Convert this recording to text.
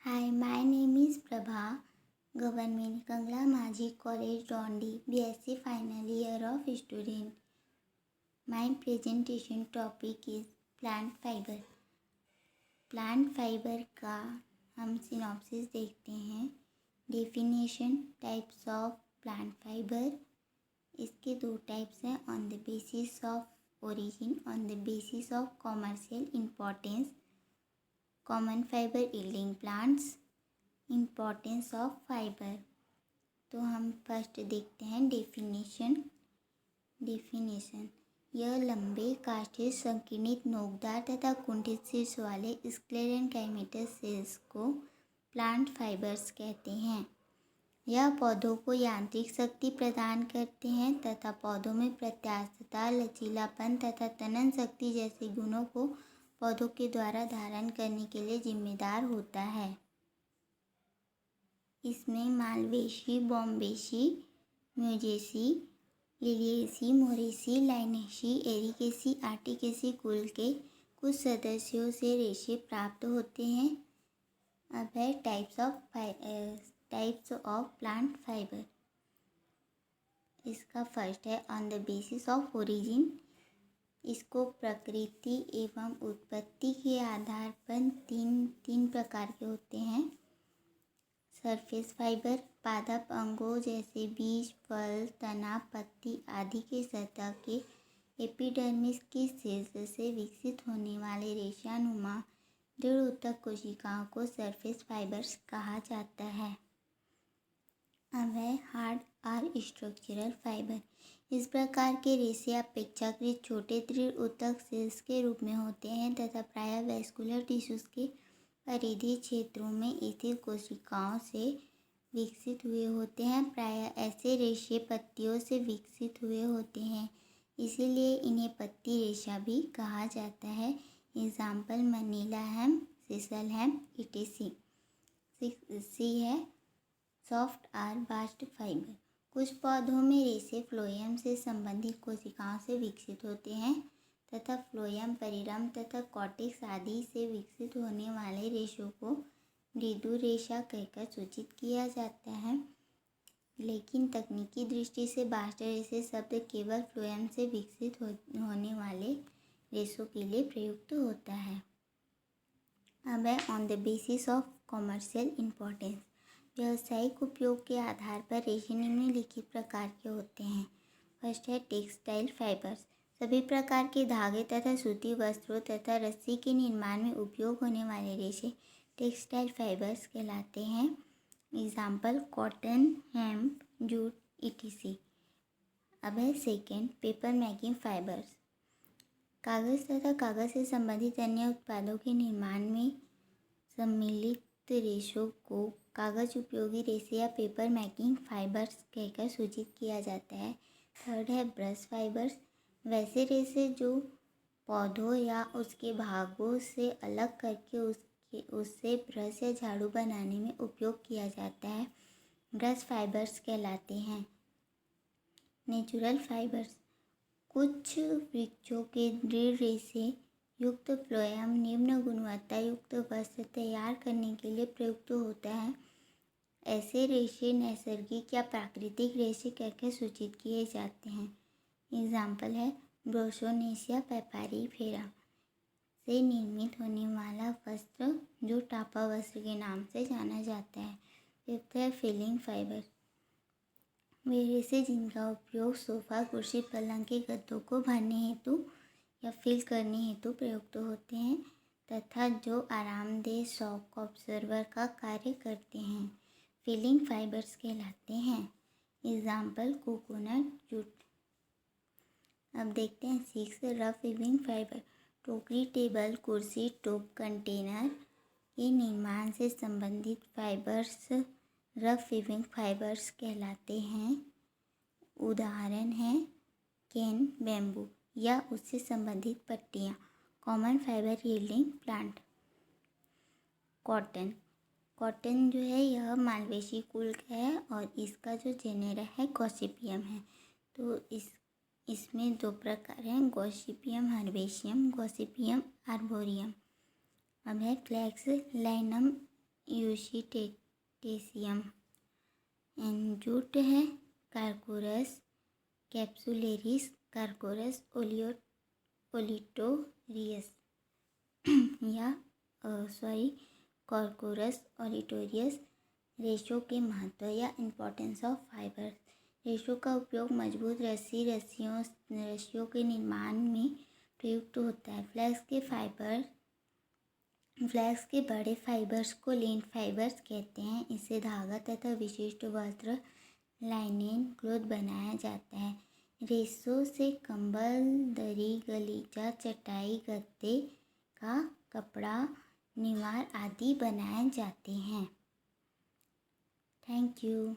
Hi, my name is Prabha, Government Kangla Majhi College, Dondi, BSc final year of student. My presentation topic is plant fiber. Plant fibre का हम synopsis देखते हैं। Definition, types of plant fibre. इसके दो types हैं, on the basis of origin, on the basis of commercial importance. Common fibre yielding plants, importance of fibre. तो हम first देखते हैं डेफिनेशन। यह लंबे, काष्ठित, संकीर्णित, नोकदार तथा कुंठित शीर्ष वाले स्क्लेरेन्काइमेटस सेल्स को प्लांट फाइबर्स कहते हैं। यह पौधों को यांत्रिक शक्ति प्रदान करते हैं तथा पौधों में प्रत्यास्थता, लचीलापन तथा तनन शक्ति जैसे गुणों को पौधों के द्वारा धारण करने के लिए जिम्मेदार होता है। इसमें मालवेसी, बॉम्बेसी, म्यूजेसी, लिलियेसी, मोरेसी, लाइनेसी, एरिकेसी, आर्टिकेसी कुल के कुछ सदस्यों से रेशे प्राप्त होते हैं। अब है टाइप्स ऑफ प्लांट फाइबर। इसका फर्स्ट है on the basis of origin. इसको प्रकृति एवं उत्पत्ति के आधार पर तीन प्रकार के होते हैं। सरफेस फाइबर, पादप अंगों जैसे बीज, फल, तना, पत्ती आदि के सतह के एपिडर्मिस की सेल्स से विकसित होने वाले रेशानुमा दृढ़ ऊतक कोशिकाओं को सरफेस फाइबर्स कहा जाता है। अब है हार्ड और स्ट्रक्चरल फाइबर। इस प्रकार के रेशे अपेक्षाकृत छोटे दृढ़ ऊतक सेल्स के रूप में होते हैं तथा प्रायः वैस्कुलर टिश्यूज के परिधीय क्षेत्रों में स्थित कोशिकाओं से विकसित हुए होते हैं। प्रायः ऐसे रेशे पत्तियों से विकसित हुए होते हैं, इसीलिए इन्हें पत्ती रेशा भी कहा जाता है। एग्जाम्पल मनीला हेम, सिसल हेम, इटेसी। सी है सॉफ्ट और बास्ट फाइबर। कुछ पौधों में रेशे फ्लोएम से संबंधित कोशिकाओं से विकसित होते हैं तथा फ्लोएम, परिरंभ तथा कॉर्टेक्स आदि से विकसित होने वाले रेशों को मृदु रेशा कहकर सूचित किया जाता है। लेकिन तकनीकी दृष्टि से बास्ट रेशे शब्द केवल फ्लोएम से विकसित होने वाले रेशों के लिए प्रयुक्त होता है। अब है on the basis of commercial importance. व्यावसायिक उपयोग के आधार पर रेशे निम्नलिखित प्रकार के होते हैं। फर्स्ट है टेक्सटाइल फाइबर्स। सभी प्रकार के धागे तथा सूती वस्त्रों तथा रस्सी के निर्माण में उपयोग होने वाले रेशे टेक्सटाइल फाइबर्स कहलाते हैं। Example cotton, hemp, jute, etc। अब है सेकेंड पेपर मेकिंग फाइबर्स। कागज़ तथा कागज़ से संबंधित अन्य उत्पादों के निर्माण में सम्मिलित रेशों को कागज़ उपयोगी रेशे या पेपर मेकिंग फाइबर्स कहकर सूचित किया जाता है। थर्ड है ब्रश फाइबर्स। वैसे रेशे जो पौधों या उसके भागों से अलग करके उससे ब्रश या झाड़ू बनाने में उपयोग किया जाता है, ब्रश फाइबर्स कहलाते हैं। Natural fibres. कुछ वृक्षों के दृढ़ रेशे युक्त फ्लोएम निम्न गुणवत्ता युक्त वस्त्र तैयार करने के लिए प्रयुक्त होता है। ऐसे रेशे नैसर्गिक या प्राकृतिक रेशे कहकर सूचित किए जाते हैं। एग्जाम्पल है ब्रोशोनेसिया पैपारीफेरा से निर्मित होने वाला वस्त्र जो टापा वस्त्र के नाम से जाना जाता है। फिफ्थ है फिलिंग फाइबर। वे रेशे जिनका उपयोग सोफा, कुर्सी, पलंग के गद्दों को भरने हेतु या फिल करने हेतु प्रयुक्त होते हैं तथा जो आरामदेह शॉक ऑब्जर्वर का कार्य करते हैं, फिलिंग फाइबर्स कहलाते हैं। Example coconut, jute. अब देखते हैं सिक्स रफ वीविंग फाइबर। टोकरी, टेबल, कुर्सी, टोप, कंटेनर के निर्माण से संबंधित फाइबर्स रफ वीविंग फाइबर्स कहलाते हैं। उदाहरण हैं केन, बैम्बू या उससे संबंधित पट्टियाँ। Common fibre yielding plant. Cotton जो है यह मालवेसी कुल का है और इसका जो जेनेरा है गॉसिपियम है। तो इसमें दो प्रकार हैं, गॉसिपियम हर्बेशियम, गॉसिपियम आर्बोरियम। अब है फ्लैक्स, लाइनम यूशिटेसियम। एंड जूट है कार्कोरस कैप्सुलेरिस, कार्कोरस ओलिटोरियस या कॉर्कोरस ओलिटोरियस। रेशों के महत्व या इम्पोर्टेंस ऑफ फाइबर। रेशों का उपयोग मजबूत रस्सियों के निर्माण में प्रयुक्त होता है। फ्लैक्स के बड़े फाइबर्स को लिंट फाइबर्स कहते हैं। इससे धागा तथा विशिष्ट वस्त्र लाइनेन क्लॉथ बनाया जाता है। रेशों से कंबल, दरी, गलीचा, चटाई, गद्दे का कपड़ा, निवार आदि बनाए जाते हैं। Thank you.